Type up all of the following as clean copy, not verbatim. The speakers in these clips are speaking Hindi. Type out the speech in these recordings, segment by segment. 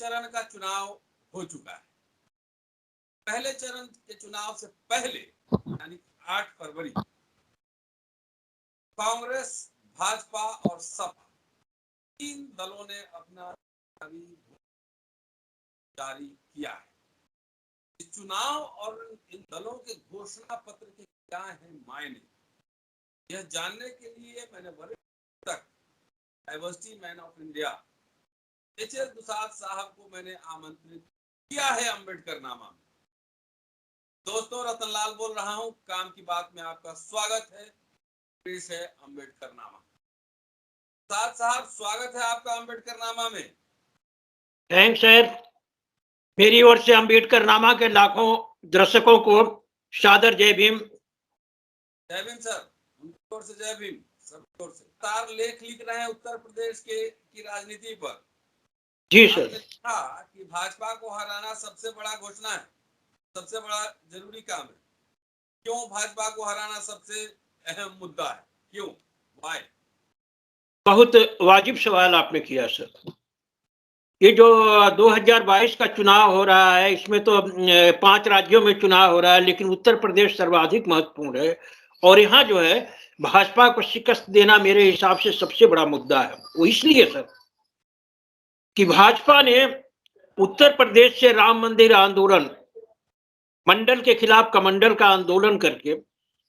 चरण का चुनाव हो चुका है। पहले चरण के चुनाव से पहले यानी 8 फरवरी कांग्रेस, भाजपा और सपा तीन दलों ने अपना जारी किया है। इस चुनाव और इन दलों के घोषणा पत्र के क्या है मायने, यह जानने के लिए मैंने वरिष्ठ diversity man of India H L. Dusad साहब को मैंने आमंत्रित किया है अम्बेडकर नामा में। दोस्तों, रतनलाल बोल रहा हूं, काम की बात में आपका स्वागत है। पेश है अम्बेडकर नामा। दुसाद साहब, स्वागत है आपका अम्बेडकर नामा में। Thanks sir. मेरी ओर से अम्बेडकर नामा के लाखों दर्शकों को सादर जय भीम। जय भीम सर, उनकी ओर से जय भीम, सबकी ओर से। तार लेख लिख रहे हैं उत्तर प्रदेश की राजनीति पर। जी सर। कहा कि भाजपा को हराना सबसे बड़ा घोषणा है, सबसे बड़ा जरूरी काम है। क्यों भाजपा को हराना सबसे अहम मुद्दा है? क्यों? वाई? बहुत वाजिब सवाल आपने किया सर। ये जो 2022 का चुनाव हो रहा है, इसमें तो 5 राज्यों में चुनाव हो रहा है, लेकिन उत्तर प्रदेश सर्वाधिक महत्वपूर्ण है। और यहाँ जो है भाजपा को शिकस्त देना मेरे हिसाब से सबसे बड़ा मुद्दा है। वो इसलिए सर कि भाजपा ने उत्तर प्रदेश से राम मंदिर आंदोलन, मंडल के खिलाफ कमंडल का आंदोलन करके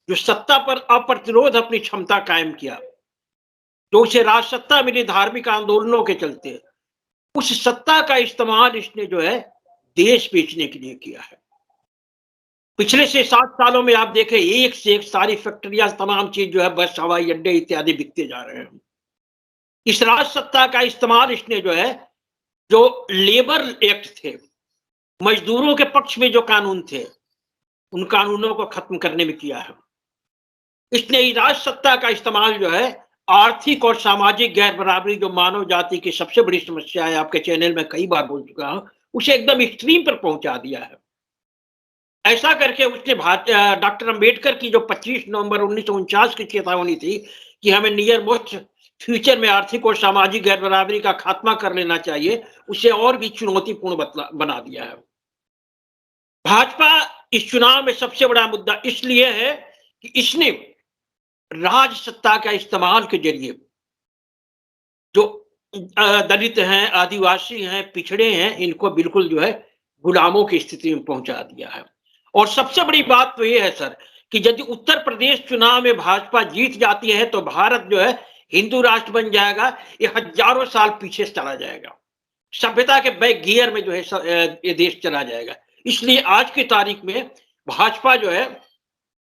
जो सत्ता पर अप्रतिरोध अपनी क्षमता कायम किया, तो उसे राज सत्ता मिली धार्मिक आंदोलनों के चलते, उस सत्ता का इस्तेमाल इसने जो है देश बेचने के लिए किया है। पिछले से 7 सालों में आप देखें, एक से एक सारी फैक्ट्रियां, तमाम चीज जो है, बस, हवाई अड्डे इत्यादि बिकते जा रहे हैं। इस राज सत्ता का इस्तेमाल इसने जो है, जो लेबर एक्ट थे, मजदूरों के पक्ष में जो कानून थे, उन कानूनों को खत्म करने में किया है। इसने राज सत्ता का इस्तेमाल जो है आर्थिक और सामाजिक गैर बराबरी, जो मानव जाति की सबसे बड़ी समस्या है, आपके चैनल में कई बार बोल चुका हूं, उसे एकदम एक्सट्रीम पर पहुंचा दिया है। ऐसा करके उसने डॉक्टर अंबेडकर की जो 25 नवंबर 1949 की चेतावनी थी कि हमें नियर मोस्ट फ्यूचर में आर्थिक और सामाजिक गैर बराबरी का खात्मा कर लेना चाहिए, उसे और भी चुनौतीपूर्ण बना दिया है। भाजपा इस चुनाव में सबसे बड़ा मुद्दा इसलिए है कि इसने राज सत्ता का इस्तेमाल के जरिए जो दलित हैं, आदिवासी हैं, पिछड़े हैं, इनको बिल्कुल जो है गुलामों की स्थिति में पहुंचा दिया है। और सबसे बड़ी बात तो ये है सर कि यदि उत्तर प्रदेश चुनाव में भाजपा जीत जाती है तो भारत जो है हिंदू राष्ट्र बन जाएगा। ये हजारों साल पीछे चला जाएगा, सभ्यता के बैक गियर में जो है ये देश चला जाएगा। इसलिए आज की तारीख में भाजपा जो है,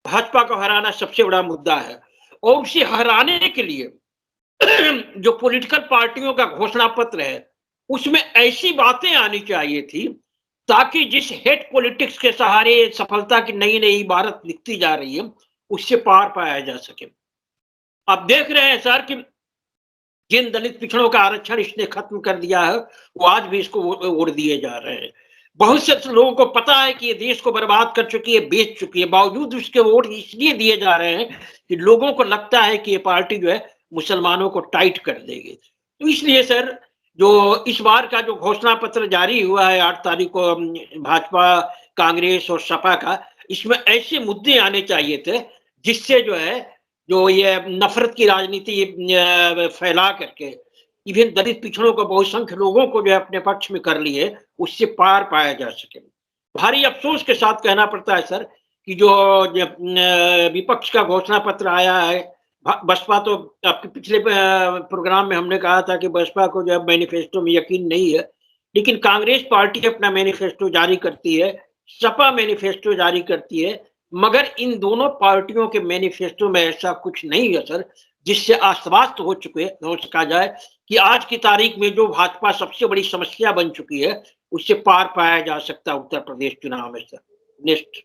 भाजपा को हराना सबसे बड़ा मुद्दा है। और उसे हराने के लिए जो पॉलिटिकल पार्टियों का घोषणा पत्र है, उसमें ऐसी बातें आनी चाहिए थी ताकि जिस हेट पॉलिटिक्स के सहारे सफलता की नई नई इबारत लिखती जा रही है, उससे पार पाया जा सके। आप देख रहे हैं सर कि जिन दलित पिछड़ों का आरक्षण इसने खत्म कर दिया है, वो आज भी इसको वोट दिए जा रहे हैं। बहुत से लोगों को पता है कि ये देश को बर्बाद कर चुकी है, बेच चुकी है, बावजूद उसके वोट इसलिए दिए जा रहे हैं कि लोगों को लगता है कि ये पार्टी जो है मुसलमानों को टाइट कर देगी। तो इसलिए सर जो इस बार का जो घोषणा पत्र जारी हुआ है 8 तारीख को, भाजपा, कांग्रेस और सपा का, इसमें ऐसे मुद्दे आने चाहिए थे जिससे जो है जो ये नफरत की राजनीति फैला करके इवन दलित पिछड़ों को, बहुसंख्य लोगों को जो है अपने पक्ष में कर लिए, उससे पार पाया जा सके। भारी अफसोस के साथ कहना पड़ता है सर कि जो विपक्ष का घोषणा पत्र आया है, बसपा तो आपके पिछले प्रोग्राम में हमने कहा था कि बसपा को जो है मैनिफेस्टो में यकीन नहीं है, लेकिन कांग्रेस पार्टी अपना मैनिफेस्टो जारी करती है, सपा मैनिफेस्टो जारी करती है, मगर इन दोनों पार्टियों के मैनिफेस्टो में ऐसा कुछ नहीं है सर जिससे आश्वस्त हो सका जाए कि आज की तारीख में जो भाजपा सबसे बड़ी समस्या बन चुकी है, उससे पार पाया जा सकता है उत्तर प्रदेश चुनाव में सर। नेक्स्ट।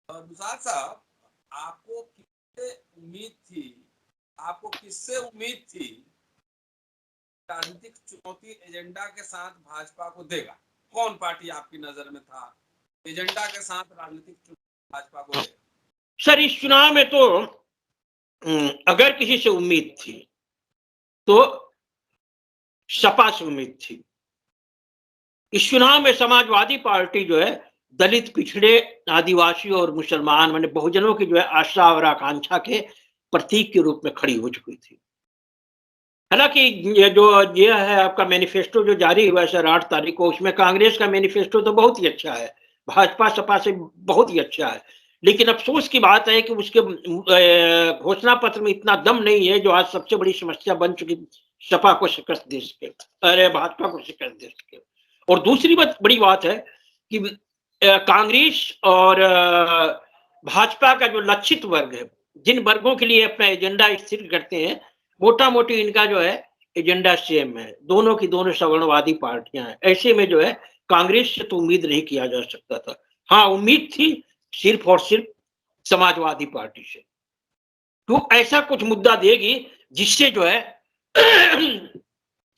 दुसाद साहब, आपको किससे उम्मीद थी राजनीतिक चुनौती एजेंडा के साथ भाजपा को देगा? कौन पार्टी आपकी नजर में था एजेंडा के साथ राजनीतिक चुनौती भाजपा को देगा? सर इस चुनाव में तो अगर किसी से उम्मीद थी तो सपा से उम्मीद थी। इस चुनाव में समाजवादी पार्टी जो है दलित, पिछड़े, आदिवासी और मुसलमान माने बहुजनों की जो है आशा और आकांक्षा के प्रतीक के रूप में खड़ी हो चुकी थी। हालांकि ये है आपका मैनिफेस्टो जो जारी हुआ है सर 8 तारीख को, उसमें कांग्रेस का मैनिफेस्टो तो बहुत ही अच्छा है, भाजपा सपा से बहुत ही अच्छा है, लेकिन अफसोस की बात है कि उसके घोषणा पत्र में इतना दम नहीं है जो आज सबसे बड़ी समस्या बन चुकी सपा को शिकस्त दे सके, अरे भाजपा को शिकस्त दे सके। और दूसरी बड़ी बात है कि कांग्रेस और भाजपा का जो लक्षित वर्ग है, जिन वर्गों के लिए अपना एजेंडा स्थिर करते हैं, मोटा मोटी इनका जो है एजेंडा सेम है, दोनों की दोनों सवर्णवादी पार्टियां हैं। ऐसे में जो है कांग्रेस से तो उम्मीद नहीं किया जा सकता था। हाँ, उम्मीद थी सिर्फ और सिर्फ समाजवादी पार्टी से, तो ऐसा कुछ मुद्दा देगी जिससे जो है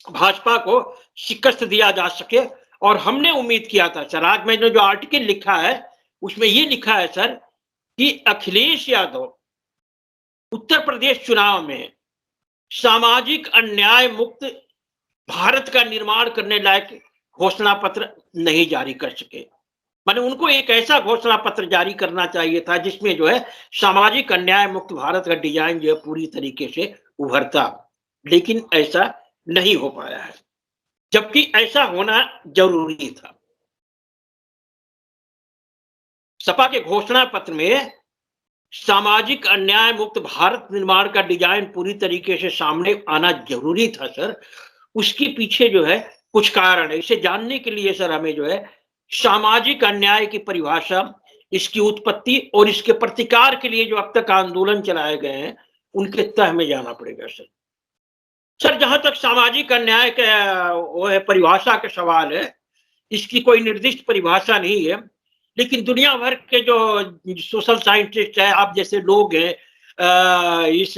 भाजपा को शिकस्त दिया जा सके। और हमने उम्मीद किया था सर, आज मैंने जो आर्टिकल लिखा है उसमें ये लिखा है सर कि अखिलेश यादव उत्तर प्रदेश चुनाव में सामाजिक अन्याय मुक्त भारत का निर्माण करने लायक घोषणा पत्र नहीं जारी कर सके। माने उनको एक ऐसा घोषणा पत्र जारी करना चाहिए था जिसमें जो है सामाजिक अन्याय मुक्त भारत का डिजाइन जो है पूरी तरीके से उभरता, लेकिन ऐसा नहीं हो पाया है, जबकि ऐसा होना जरूरी था। सपा के घोषणा पत्र में सामाजिक अन्याय मुक्त भारत निर्माण का डिजाइन पूरी तरीके से सामने आना जरूरी था सर। उसके पीछे जो है कुछ कारण है, इसे जानने के लिए सर हमें जो है सामाजिक अन्याय की परिभाषा, इसकी उत्पत्ति और इसके प्रतिकार के लिए जो अब तक आंदोलन चलाए गए हैं उनके तह में जाना पड़ेगा सर। सर, जहां तक सामाजिक अन्याय का वो है परिभाषा का सवाल है, इसकी कोई निर्दिष्ट परिभाषा नहीं है, लेकिन दुनिया भर के जो सोशल साइंटिस्ट है, आप जैसे लोग हैं, इस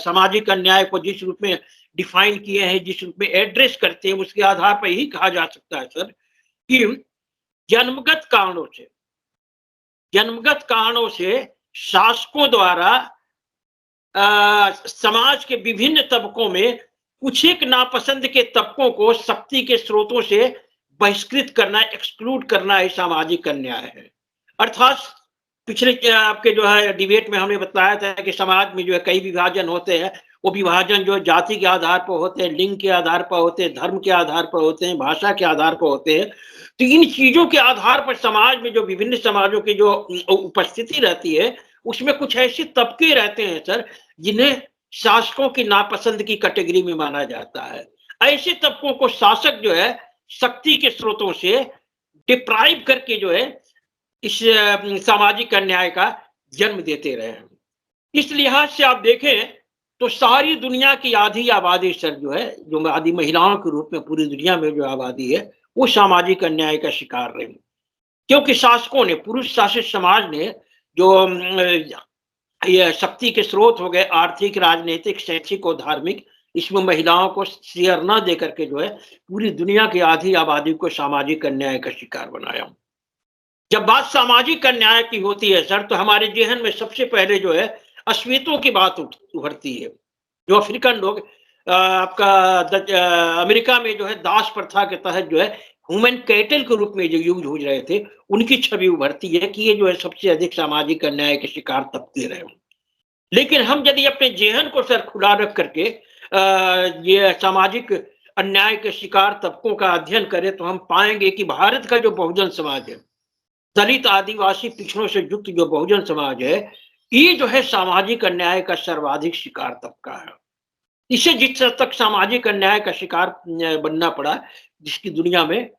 सामाजिक अन्याय को जिस रूप में डिफाइन किए हैं, जिस रूप में एड्रेस करते हैं, उसके आधार पर यही कहा जा सकता है सर कि जन्मगत कारणों से शासकों द्वारा समाज के विभिन्न तबकों में कुछ एक नापसंद के तबकों को शक्ति के स्रोतों से बहिष्कृत करना, एक्सक्लूड करना ही सामाजिक अन्याय है। अर्थात पिछले आपके जो है डिबेट में हमने बताया था कि समाज में जो है कई विभाजन होते हैं, वो विभाजन जो जाति के आधार पर होते हैं, लिंग के आधार पर होते हैं, धर्म के आधार पर होते हैं, भाषा के आधार पर होते हैं। तो इन चीजों के आधार पर समाज में जो विभिन्न समाजों की जो उपस्थिति रहती है, उसमें कुछ ऐसे तबके रहते हैं सर जिन्हें शासकों की नापसंद की कैटेगरी में माना जाता है। ऐसे तबकों को शासक जो है शक्ति के स्रोतों से डिप्राइव करके जो है इस सामाजिक अन्याय का जन्म देते रहे हैं। इस लिहाज से आप देखें तो सारी दुनिया की आधी आबादी सर जो है, जो आधी महिलाओं के रूप में पूरी दुनिया में जो आबादी है, वो सामाजिक अन्याय का शिकार रही, क्योंकि शासकों ने, पुरुष शासित समाज ने जो ये शक्ति के स्रोत हो गए आर्थिक, राजनीतिक, शैक्षिक और धार्मिक, इसमें महिलाओं को शेयर न दे करके जो है पूरी दुनिया की आधी आबादी को सामाजिक अन्याय का शिकार बनाया। जब बात सामाजिक अन्याय की होती है सर, तो हमारे जेहन में सबसे पहले जो है अश्वेतों की बात उभरती है। जो अफ्रीकन लोग आपका अमेरिका में जो है दास प्रथा के तहत जो है ह्यूमन कैटल के रूप में जो यूज हो रहे थे, उनकी छवि उभरती है कि ये जो है सबसे अधिक सामाजिक अन्याय के शिकार तबके रहे। लेकिन हम यदि अपने जेहन को सर खुला रख करके ये सामाजिक अन्याय के शिकार तबकों का अध्ययन करें, तो हम पाएंगे कि भारत का जो बहुजन समाज है, दलित, आदिवासी, पिछड़ों से युक्त जो बहुजन समाज है, ये जो है सामाजिक अन्याय का सर्वाधिक शिकार तबका है। इसे जिस हद तक सामाजिक अन्याय का शिकार बनना पड़ा, जिसकी दुनिया में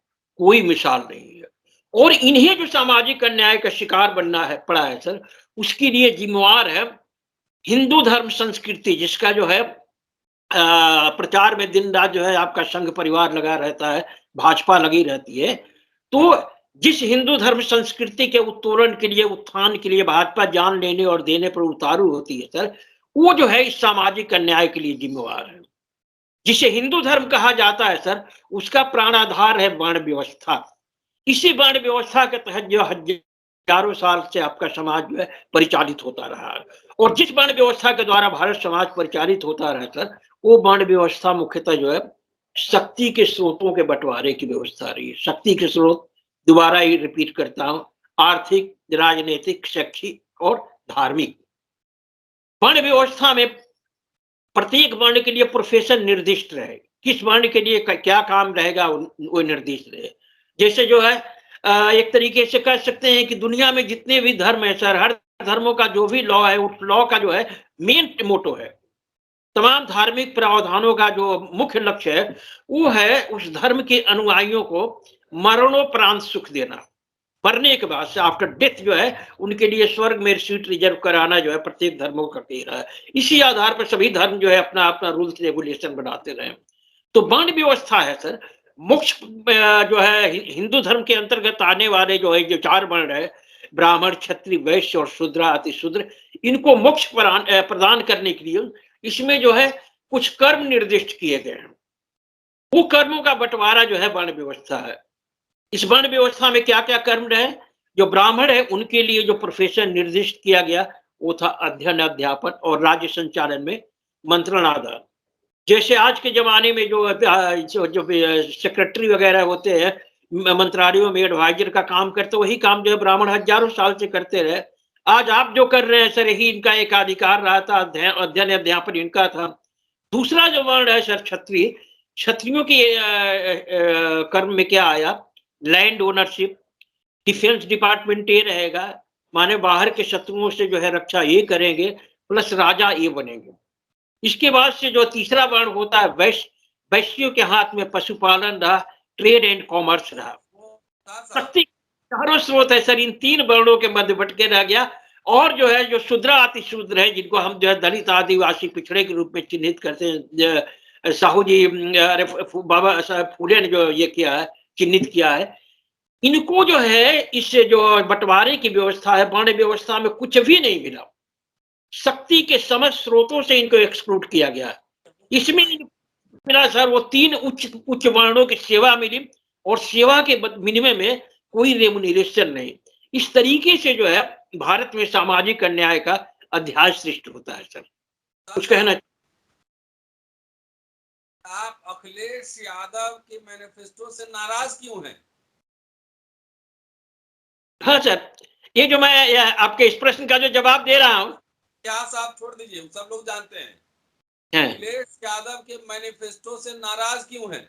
कोई मिसाल नहीं है। और इन्हें जो सामाजिक अन्याय का शिकार बनना है पड़ा है सर, उसके लिए जिम्मेवार है हिंदू धर्म संस्कृति, जिसका जो है प्रचार में दिन रात जो है आपका संघ परिवार लगा रहता है, भाजपा लगी रहती है। तो जिस हिंदू धर्म संस्कृति के उत्तोलन के लिए, उत्थान के लिए भाजपा जान लेने और देने पर उतारू होती है सर, वो जो है इस सामाजिक अन्याय के लिए जिम्मेवार है। जिसे हिंदू धर्म कहा जाता है सर, उसका प्राणाधार है वर्ण व्यवस्था। इसी वर्ण व्यवस्था के तहत जो हजारों साल से आपका समाज जो है परिचालित होता रहा है। और जिस वर्ण व्यवस्था के द्वारा भारत समाज परिचालित होता रहा सर, वो वर्ण व्यवस्था मुख्यतः जो है शक्ति के स्रोतों के बंटवारे की व्यवस्था रही है। शक्ति के स्रोत, दोबारा ही रिपीट करता हूं, आर्थिक, राजनीतिक, शैक्षिक और धार्मिक। वर्ण व्यवस्था में प्रत्येक वर्ण के लिए प्रोफेशन निर्दिष्ट रहे, किस वर्ण के लिए क्या काम रहेगा वो निर्दिष्ट रहे। जैसे जो है एक तरीके से कह सकते हैं कि दुनिया में जितने भी धर्म है सर, हर धर्मों का जो भी लॉ है, उस लॉ का जो है मेन मोटो है, तमाम धार्मिक प्रावधानों का जो मुख्य लक्ष्य है वो है उस धर्म के अनुयायियों को मरणोपरांत सुख देना। मरने के बाद से आफ्टर डेथ जो है उनके लिए स्वर्ग में सीट रिजर्व कराना जो है प्रत्येक धर्मों का कह रहा है। इसी आधार पर सभी धर्म जो है अपना अपना रूल्स रेगुलेशन बनाते रहे। तो वर्ण व्यवस्था है सर, मुख्य जो है हिंदू धर्म के अंतर्गत आने वाले जो है जो 4 वर्ण है, ब्राह्मण, क्षत्रिय, वैश्य और शूद्र, अतिशूद्र, इनको मोक्ष प्रदान करने के लिए इसमें जो है कुछ कर्म निर्दिष्ट किए गए हैं। वो कर्मों का बंटवारा जो है वर्ण व्यवस्था है। इस वर्ण व्यवस्था में क्या क्या कर्म रहे? जो ब्राह्मण है उनके लिए जो प्रोफेशन निर्दिष्ट किया गया वो था अध्ययन, अध्यापन और राज्य संचालन में मंत्रणादान। जैसे आज के जमाने में जो सेक्रेटरी वगैरह होते हैं, मंत्रालयों में एडवाइजर का काम करते, वही काम जो है ब्राह्मण हजारों साल से करते रहे। आज आप जो कर रहे हैं सर, यही इनका एक अधिकार रहा था, अध्ययन अध्यापन इनका था। दूसरा जो वर्ण है सर क्षत्रिय, क्षत्रियों की कर्म में क्या आया? लैंड ओनरशिप, डिफेंस डिपार्टमेंट ये रहेगा, माने बाहर के शत्रुओं से जो है रक्षा ये करेंगे, प्लस राजा ये बनेंगे। इसके बाद से जो तीसरा वर्ण होता है वैश्य, वैश्यों के हाथ में पशुपालन रहा, ट्रेड एंड कॉमर्स रहा। शक्ति चारों स्रोत है सर, इन 3 वर्णों के मध्य भटके रह गया। और जो है जो शूद्र अतिशूद्र है, जिनको हम जो है दलित, आदिवासी, पिछड़े के रूप में चिन्हित करते हैं, साहू जी, अरे बाबा साहब फूले ने जो ये किया है, चिन्हित किया है, इनको जो है इस जो बंटवारे की व्यवस्था है, वर्ण व्यवस्था में कुछ भी नहीं मिला। शक्ति के समस्त स्रोतों से इनको एक्सक्लूड किया गया। इसमें मिला सर वो 3 उच्च वर्णों की सेवा मिली और सेवा के विनिमय में कोई रेमुनरेशन नहीं। इस तरीके से जो है भारत में सामाजिक अन्याय का अध्याय सृष्टि होता है सर। कुछ कहना? आप अखिलेश यादव के मैनिफेस्टो से नाराज क्यों हैं? हाँ सर, ये जो मैं आपके इस प्रश्न का जो जवाब दे रहा हूँ, इतिहास आप छोड़ दीजिए, सब लोग जानते हैं। अखिलेश यादव के मैनिफेस्टो से नाराज क्यों हैं?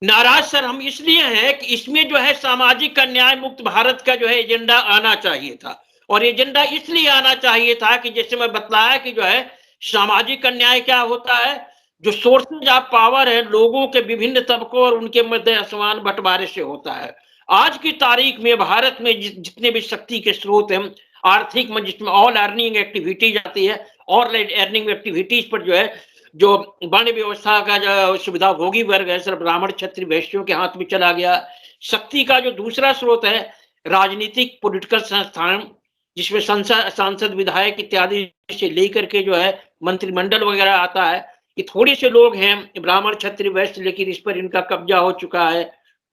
नाराज सर हम इसलिए हैं कि इसमें जो है सामाजिक अन्याय मुक्त भारत का जो है एजेंडा आना चाहिए था। और एजेंडा इसलिए आना चाहिए था कि जैसे मैं बतलाया कि जो है सामाजिक अन्याय क्या होता है, जो सोर्सेज ऑफ पावर है लोगों के विभिन्न तबकों और उनके मध्य असमान बंटवारे से होता है। आज की तारीख में भारत में जितने भी शक्ति के स्रोत हैं, आर्थिक में जिसमें ऑल अर्निंग एक्टिविटीज आती है, और अर्निंग एक्टिविटीज पर जो है जो वर्ण व्यवस्था का जो सुविधा भोगी वर्ग है सर, ब्राह्मण, क्षत्रिय, वैश्यों के हाथ में चला गया। शक्ति का जो दूसरा स्रोत है राजनीतिक पॉलिटिकल संस्थान, जिसमें सांसद, विधायक इत्यादि से लेकर के जो है मंत्रिमंडल वगैरह आता है, ये थोड़े से लोग हैं ब्राह्मण, क्षत्रिय, वैश्य, लेकिन इस पर इनका कब्जा हो चुका है।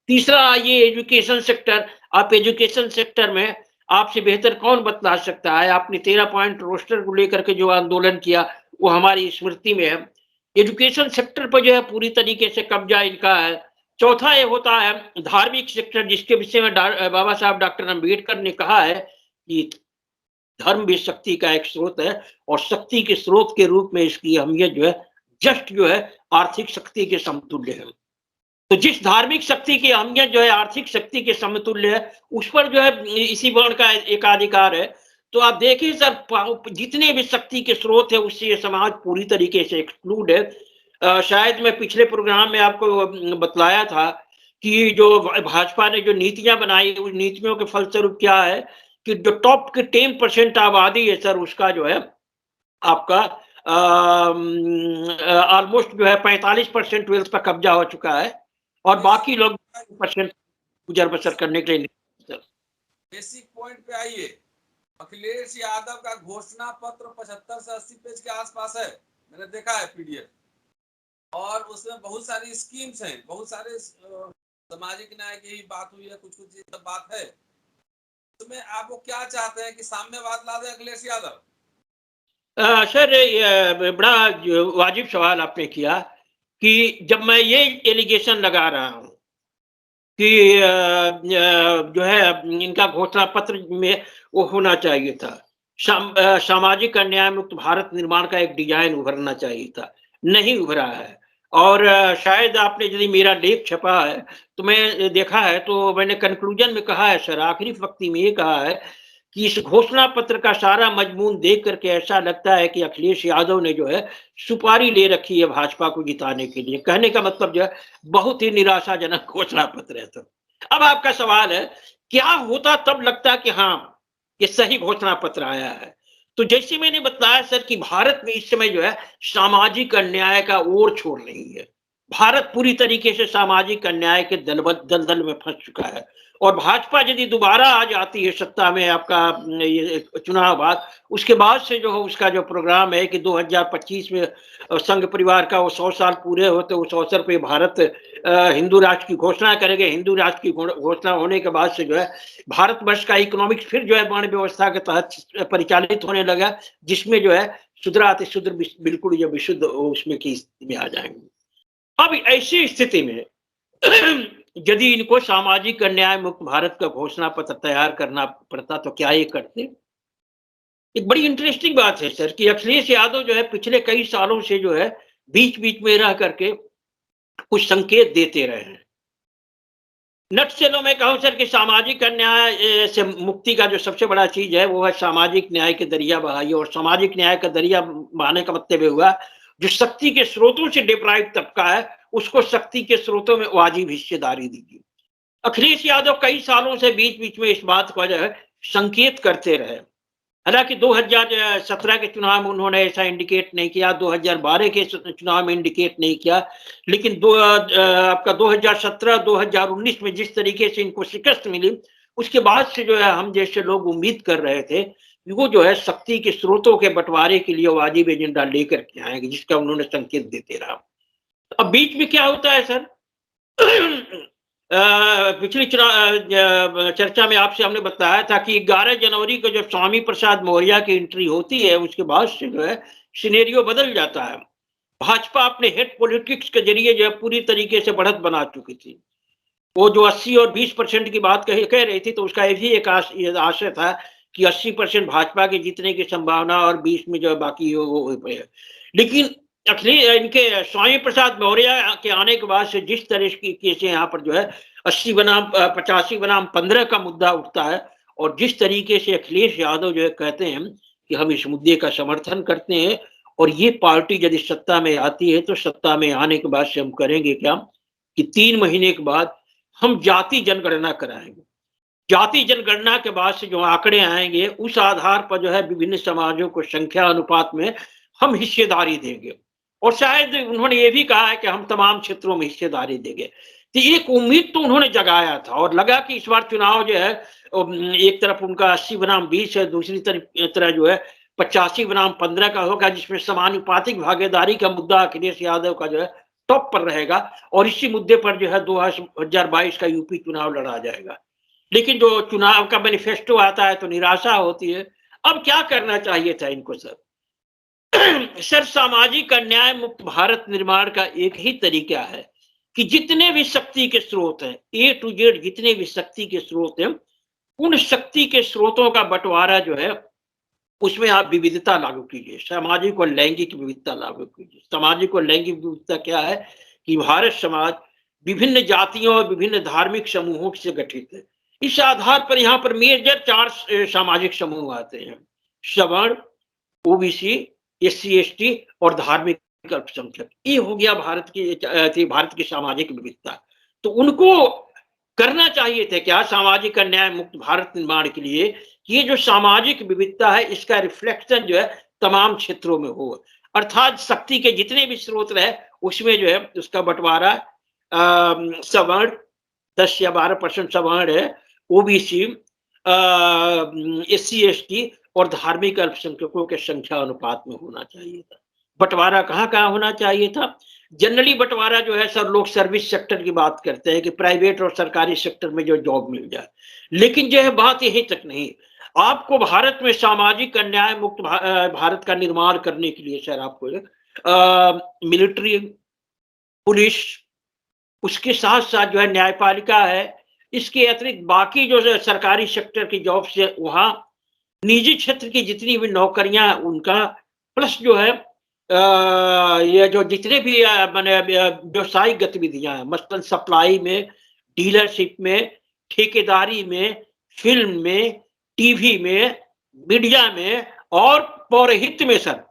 तीसरा ये एजुकेशन सेक्टर, आप एजुकेशन सेक्टर में आपसे बेहतर कौन बतला सकता है? आपने 13 पॉइंट रोस्टर को लेकर के जो आंदोलन किया वो हमारी स्मृति में है। एजुकेशन सेक्टर पर जो है पूरी तरीके से कब्जा इनका है। चौथा ये होता है धार्मिक सेक्टर, जिसके विषय में बाबा साहब डॉक्टर अम्बेडकर ने कहा है कि धर्म भी शक्ति का एक स्रोत है और शक्ति के स्रोत के रूप में इसकी अहमियत जो है जस्ट जो है आर्थिक शक्ति के समतुल्य है। तो जिस धार्मिक शक्ति की अहमियत जो है आर्थिक शक्ति के समतुल्य है, उस पर जो है इसी वर्ण का एकाधिकार है। तो आप देखिए सर, जितने भी शक्ति के स्रोत है उससे ये समाज पूरी तरीके से एक्सक्लूड है। शायद मैं पिछले प्रोग्राम में आपको बतलाया था कि जो भाजपा ने जो नीतियां बनाई, उस नीतियों के फलस्वरूप क्या है कि जो टॉप के 10% आबादी है सर, उसका जो है आपका ऑलमोस्ट जो है 45% वेल्थ पर कब्जा हो चुका है और बाकी लोग % गुजर बसर करने के लिए। बेसिक पॉइंट पे आइए। अखिलेश यादव का घोषणा पत्र 75 से 80 पेज के आसपास है, मैंने देखा है पीडीएफ, और उसमें बहुत सारी स्कीम्स हैं, बहुत सारे सामाजिक न्याय की बात हुई है, कुछ कुछ सब बात है। उसमें आप वो क्या चाहते हैं कि साम्यवाद ला दे अखिलेश यादव? सर बड़ा वाजिब सवाल आपने किया कि जब मैं ये एलिगेशन लगा रहा हूँ कि जो है इनका घोषणा पत्र में वो होना चाहिए था, सामाजिक अन्याय मुक्त भारत निर्माण का एक डिजाइन उभरना चाहिए था, नहीं उभरा है। और शायद आपने यदि मेरा लेख छपा है तो मैं देखा है, तो मैंने कंक्लूजन में कहा है सर, आखिरी पंक्ति में ये कहा है कि इस घोषणा पत्र का सारा मजमून देख करके ऐसा लगता है कि अखिलेश यादव ने जो है सुपारी ले रखी है भाजपा को जिताने के लिए। कहने का मतलब जो है बहुत ही निराशाजनक घोषणा पत्र है। तो अब आपका सवाल है क्या होता तब लगता कि हाँ ये सही घोषणा पत्र आया है। तो जैसे मैंने बताया सर कि भारत में इस समय जो है सामाजिक अन्याय का ओर छोड़ नहीं है। भारत पूरी तरीके से सामाजिक अन्याय के दलदल में फंस चुका है। और भाजपा यदि दोबारा आ जाती है सत्ता में, आपका ये चुनाव बाद, उसके बाद से जो है उसका जो प्रोग्राम है कि 2025 में संघ परिवार का वो 100 साल पूरे होते, उस अवसर पे भारत हिंदू राष्ट्र की घोषणा करेंगे। हिंदू राष्ट्र की घोषणा होने के बाद से जो है भारतवर्ष का इकोनॉमिक्स फिर जो है वर्ण व्यवस्था के तहत परिचालित होने लगा, जिसमें जो है शुद्र अतिशूद्र बिल्कुल जो विशुद्ध उसमें की स्थिति में आ जाएंगे। अब ऐसी स्थिति में यदि इनको सामाजिक अन्याय मुक्त भारत का घोषणा पत्र तैयार करना पड़ता तो क्या ये करते। एक बड़ी इंटरेस्टिंग बात है सर कि अखिलेश यादव जो है पिछले कई सालों से जो है बीच बीच में रह करके कुछ संकेत देते रहे हैं। नटसेलो में कहूं सर कि सामाजिक अन्याय से मुक्ति का जो सबसे बड़ा चीज है वो है सामाजिक न्याय के दरिया बहाइए। और सामाजिक न्याय का दरिया बहाने का मतलब ये हुआ जो शक्ति के स्रोतों से डिप्राइव तबका है उसको शक्ति के स्रोतों में वाजिब हिस्सेदारी दीजिए। अखिलेश यादव कई सालों से बीच बीच में इस बात को जो है संकेत करते रहे। हालांकि 2017 के चुनाव में उन्होंने ऐसा इंडिकेट नहीं किया, 2012 के चुनाव में इंडिकेट नहीं किया, लेकिन आपका 2017-2019 में जिस तरीके से इनको शिकस्त मिली उसके बाद से जो है हम जैसे लोग उम्मीद कर रहे थे कि वो जो है शक्ति के स्रोतों के बंटवारे के लिए वाजिब एजेंडा लेकर के आएंगे, जिसका उन्होंने संकेत देते रहा। अब बीच में क्या होता है सर पिछली चर्चा में आपसे हमने बताया था कि 11 जनवरी को जब स्वामी प्रसाद मौर्य की एंट्री होती है उसके बाद से जो है सिनेरियो बदल जाता है। भाजपा अपने हेड पॉलिटिक्स के जरिए जो है पूरी तरीके से बढ़त बना चुकी थी। वो जो 80 और 20% की बात कह रही थी तो उसका भी एक आशय था कि 80% भाजपा के जीतने की संभावना और 20 में जो है बाकी वो लेकिन इनके स्वामी प्रसाद मौर्य के आने के बाद से जिस तरह की से यहाँ पर जो है 80 बनाम 85 बनाम 15 का मुद्दा उठता है और जिस तरीके से अखिलेश यादव जो है कहते हैं कि हम इस मुद्दे का समर्थन करते हैं और ये पार्टी यदि सत्ता में आती है तो सत्ता में आने के बाद से हम करेंगे क्या कि 3 महीने के बाद हम जाति जनगणना कराएंगे। जाति जनगणना के बाद से जो आंकड़े आएंगे उस आधार पर जो है विभिन्न समाजों को संख्या अनुपात में हम हिस्सेदारी देंगे। और शायद उन्होंने ये भी कहा है कि हम तमाम क्षेत्रों में हिस्सेदारी देंगे। तो एक उम्मीद तो उन्होंने जगाया था और लगा कि इस बार चुनाव जो है एक तरफ उनका 80 बनाम 20 है, दूसरी तरह जो है 85 बनाम 15 का होगा, जिसमें समानुपातिक भागीदारी का मुद्दा अखिलेश यादव का जो है टॉप पर रहेगा और इसी मुद्दे पर जो है 2022 का यूपी चुनाव लड़ा जाएगा। लेकिन जो चुनाव का मैनिफेस्टो आता है तो निराशा होती है। अब क्या करना चाहिए था इनको सर? सर सामाजिक अन्याय मुक्त भारत निर्माण का एक ही तरीका है कि जितने भी शक्ति के स्रोत हैं A to Z, जितने भी शक्ति के स्रोत हैं उन शक्ति के स्रोतों का बंटवारा जो है उसमें आप विविधता लागू कीजिए, सामाजिक और लैंगिक विविधता लागू कीजिए। सामाजिक और लैंगिक विविधता क्या है कि भारत समाज विभिन्न जातियों और विभिन्न धार्मिक समूहों से गठित है। इस आधार पर यहाँ पर मेजर 4 सामाजिक समूह आते हैं, सवर्ण, ओबीसी, SC ST और धार्मिक अल्पसंख्यक। ये हो गया भारत की सामाजिक विविधता। तो उनको करना चाहिए थे क्या सामाजिक अन्याय मुक्त भारत निर्माण के लिए, ये जो सामाजिक विविधता है इसका रिफ्लेक्शन जो है तमाम क्षेत्रों में हो, अर्थात शक्ति के जितने भी स्रोत रहे उसमें जो है उसका बंटवारा सवर्ण 10 या 12% सवर्ण है, ओबीसी, SC ST और धार्मिक अल्पसंख्यकों के संख्या अनुपात में होना चाहिए था। बंटवारा कहाँ होना चाहिए था? जनरली बंटवारा जो है सर लोग सर्विस सेक्टर की बात करते हैं कि प्राइवेट और सरकारी सेक्टर में जो जॉब मिल जाए, लेकिन जो है बात यही तक नहीं। आपको भारत में सामाजिक अन्याय मुक्त भारत का निर्माण करने के लिए सर आपको मिलिट्री पुलिस, उसके साथ साथ जो है न्यायपालिका है, इसके अतिरिक्त बाकी जो सरकारी सेक्टर की जॉब्स है वहाँ, निजी क्षेत्र की जितनी भी नौकरियां हैं उनका, प्लस जो है ये जो जितने भी माने व्यवसायिक गतिविधियां हैं, मसलन सप्लाई में, डीलरशिप में, ठेकेदारी में, फिल्म में, टीवी में, मीडिया में और पौरहित में सर,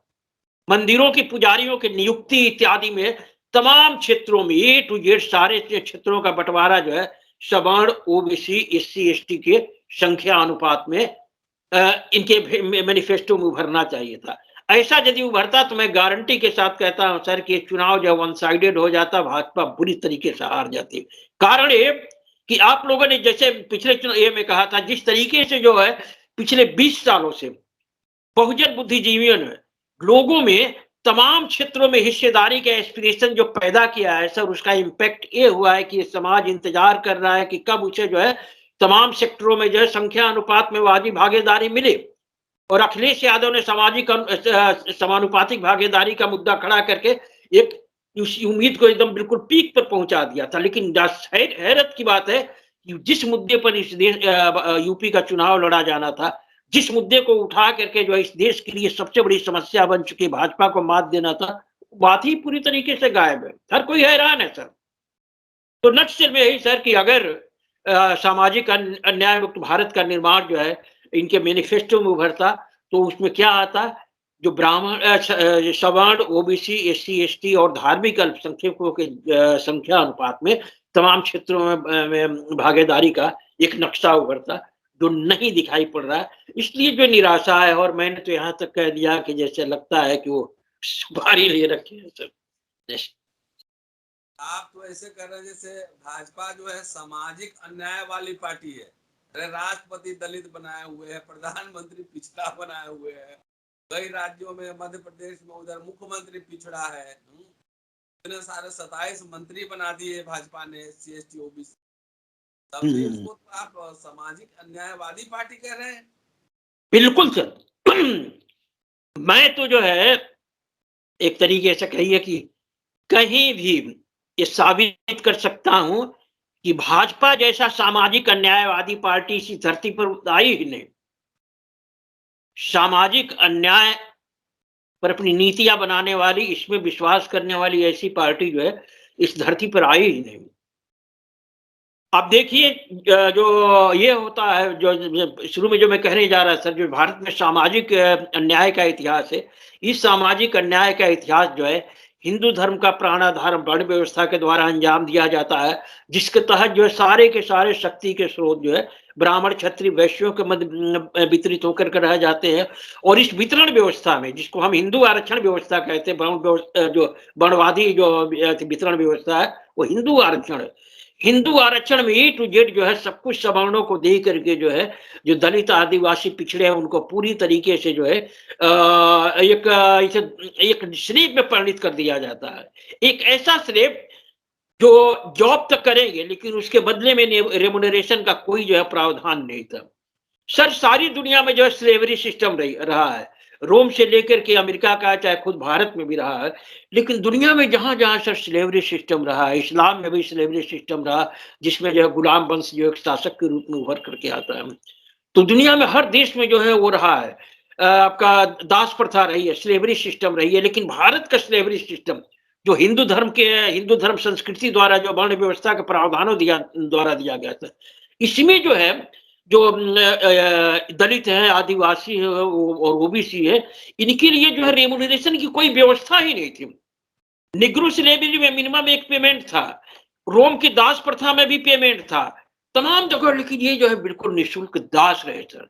मंदिरों के पुजारियों की नियुक्ति इत्यादि में, तमाम क्षेत्रों में ए टू जेड सारे क्षेत्रों का बंटवारा जो है सवर्ण, ओबीसी, एससी, एसटी के संख्या अनुपात में इनके मैनिफेस्टो में उभरना चाहिए था। ऐसा यदि उभरता तो मैं गारंटी के साथ कहता हूं सर कि चुनाव जो वन साइडेड हो जाता, भाजपा बुरी तरीके से हार जाती। कारण ये कि आप लोगों ने जैसे पिछले चुनाव ये में कहा था, जिस तरीके से जो है पिछले 20 सालों से बहुजन बुद्धिजीवियों ने लोगों में तमाम क्षेत्रों में हिस्सेदारी का एस्पिरेशन जो पैदा किया है सर, उसका इम्पैक्ट ये हुआ है कि समाज इंतजार कर रहा है कि कब उसे जो है तमाम सेक्टरों में जो है संख्या अनुपात में वाजिब भागीदारी मिले। और अखिलेश यादव ने सामाजिक समानुपातिक भागीदारी का मुद्दा खड़ा करके एक उस उम्मीद को एकदम बिल्कुल पीक पर पहुंचा दिया था। लेकिन हैरत की बात है कि जिस मुद्दे पर इस देश यूपी का चुनाव लड़ा जाना था, जिस मुद्दे को उठा करके जो इस देश के लिए सबसे बड़ी समस्या बन चुकी भाजपा को मात देना था, बात ही पूरी तरीके से गायब है। हर कोई हैरान है सर। तो नटशेल में यही सर कि अगर सामाजिक अन्याय मुक्त भारत का निर्माण जो है इनके मैनिफेस्टो में उभरता तो उसमें क्या आता, जो ब्राह्मण, सवर्ण, ओबीसी, एससी, एसटी और धार्मिक अल्पसंख्यकों के संख्या अनुपात में तमाम क्षेत्रों में भागीदारी का एक नक्शा उभरता, जो नहीं दिखाई पड़ रहा है। इसलिए जो निराशा है, और मैंने तो यहाँ तक कह दिया कि जैसे लगता है कि वो सुपारी ले रखे हैं सर। आप तो ऐसे कर रहे हैं जैसे भाजपा जो है सामाजिक अन्याय वाली पार्टी है। अरे राष्ट्रपति दलित बनाए हुए हैं, प्रधानमंत्री पिछड़ा बनाए हुए हैं, कई राज्यों में, मध्य प्रदेश में उधर मुख्यमंत्री पिछड़ा है, इतने सारे 27 मंत्री बना दिए भाजपा ने एससी एसटी ओबीसी, तब भी उसको तो आप सामाजिक अन्यायवादी पार्टी कह रहे हैं। बिल्कुल सर। मैं तो जो है एक तरीके से कहिए कि कहीं भी ये साबित कर सकता हूं कि भाजपा जैसा सामाजिक अन्यायवादी पार्टी इसी धरती पर आई ही नहीं। सामाजिक अन्याय पर अपनी नीतियां बनाने वाली, इसमें विश्वास करने वाली ऐसी पार्टी जो है इस धरती पर आई ही नहीं। आप देखिए जो ये होता है, जो शुरू में जो मैं कहने जा रहा सर, जो भारत में सामाजिक अन्याय का इतिहास है, इस सामाजिक अन्याय का इतिहास जो है हिंदू धर्म का प्राणाधार वर्ण व्यवस्था के द्वारा अंजाम दिया जाता है, जिसके तहत जो है सारे के सारे शक्ति के स्रोत जो है ब्राह्मण, क्षत्रिय, वैश्यों के मध्य वितरित होकर के रह जाते हैं। और इस वितरण व्यवस्था में, जिसको हम हिंदू आरक्षण व्यवस्था कहते हैं, जो वर्णवादी जो वितरण व्यवस्था है वो हिंदू आरक्षण है। हिंदू आरक्षण में ए टू जेड जो है सब कुछ सवर्णों को दे करके जो है, जो दलित आदिवासी पिछड़े हैं उनको पूरी तरीके से जो है एक स्लेब में परिणित कर दिया जाता है। एक ऐसा स्लेब जो जॉब तक करेंगे लेकिन उसके बदले में रेमुनरेशन का कोई जो है प्रावधान नहीं था। सर सारी दुनिया में जो है स्लेवरी सिस्टम रहा है, रोम से लेकर के अमेरिका का, चाहे खुद भारत में भी रहा है। लेकिन दुनिया में जहां जहां सर स्लेवरी सिस्टम रहा है, इस्लाम में भी स्लेवरी सिस्टम रहा, जिसमें जो है गुलाम वंश जो एक शासक के रूप में उभर करके आता है। तो दुनिया में हर देश में जो है वो रहा है, आपका दास प्रथा रही है, स्लेवरी सिस्टम रही है। लेकिन भारत का स्लेवरी सिस्टम जो हिंदू धर्म संस्कृति द्वारा जो वर्ण व्यवस्था के प्रावधानों द्वारा दिया गया था, इसमें जो है जो दलित है, आदिवासी है और ओबीसी है, इनके लिए जो है रेमुनरेशन की कोई व्यवस्था ही नहीं थी। निग्रो स्लेवरी में मिनिमम एक पेमेंट था, रोम की दास प्रथा में भी पेमेंट था, तमाम जगह। लेकिन ये जो है बिल्कुल निःशुल्क दास रहे सर।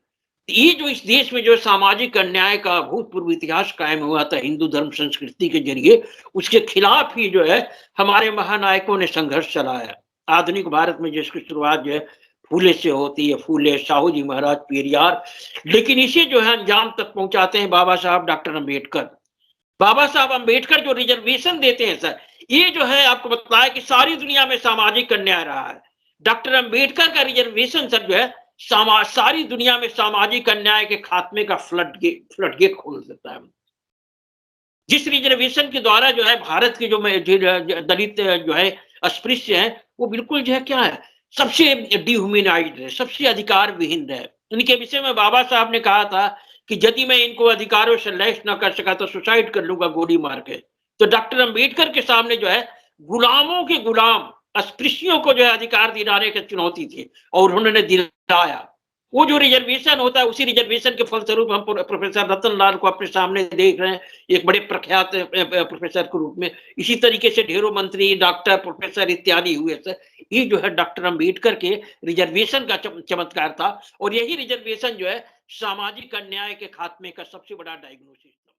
ये जो इस देश में जो सामाजिक अन्याय का भूतपूर्व इतिहास कायम हुआ था हिंदू धर्म संस्कृति के जरिए, उसके खिलाफ ही जो है हमारे महानायकों ने संघर्ष चलाया। आधुनिक भारत में जिसकी शुरुआत जो है फूले से होती है, फूले, साहू जी महाराज, पेरियार, लेकिन इसे जो है अंजाम तक पहुंचाते हैं बाबा साहब डॉक्टर अम्बेडकर। बाबा साहब अम्बेडकर जो रिजर्वेशन देते हैं सर, ये जो है आपको बताया कि सारी दुनिया में सामाजिक अन्याय रहा है। डॉक्टर अम्बेडकर का रिजर्वेशन सर जो है सारी दुनिया में सामाजिक अन्याय के खात्मे का फ्लड गेट खोल देता है। जिस रिजर्वेशन के द्वारा जो है भारत के जो दलित जो है अस्पृश्य है, वो बिल्कुल जो है क्या है, सबसे डिह्यूमनाइज्ड है, सबसे अधिकार विहीन है। इनके विषय में बाबा साहब ने कहा था कि यदि मैं इनको अधिकारों से लैस न कर सका तो सुसाइड कर लूंगा गोली मार के। तो डॉक्टर अंबेडकर के सामने जो है गुलामों के गुलाम अस्पृश्यों को जो है अधिकार दिलाने की चुनौती थी और उन्होंने दिलाया। वो जो रिजर्वेशन होता है, उसी रिजर्वेशन के फलस्वरूप हम प्रोफेसर रतन लाल को अपने सामने देख रहे हैं, एक बड़े प्रख्यात प्रोफेसर के रूप में। इसी तरीके से ढेरों मंत्री, डॉक्टर, प्रोफेसर इत्यादि हुए थे। ये जो है डॉक्टर अंबेडकर के रिजर्वेशन का चमत्कार था और यही रिजर्वेशन जो है सामाजिक अन्याय के खात्मे का सबसे बड़ा डायग्नोसिस था।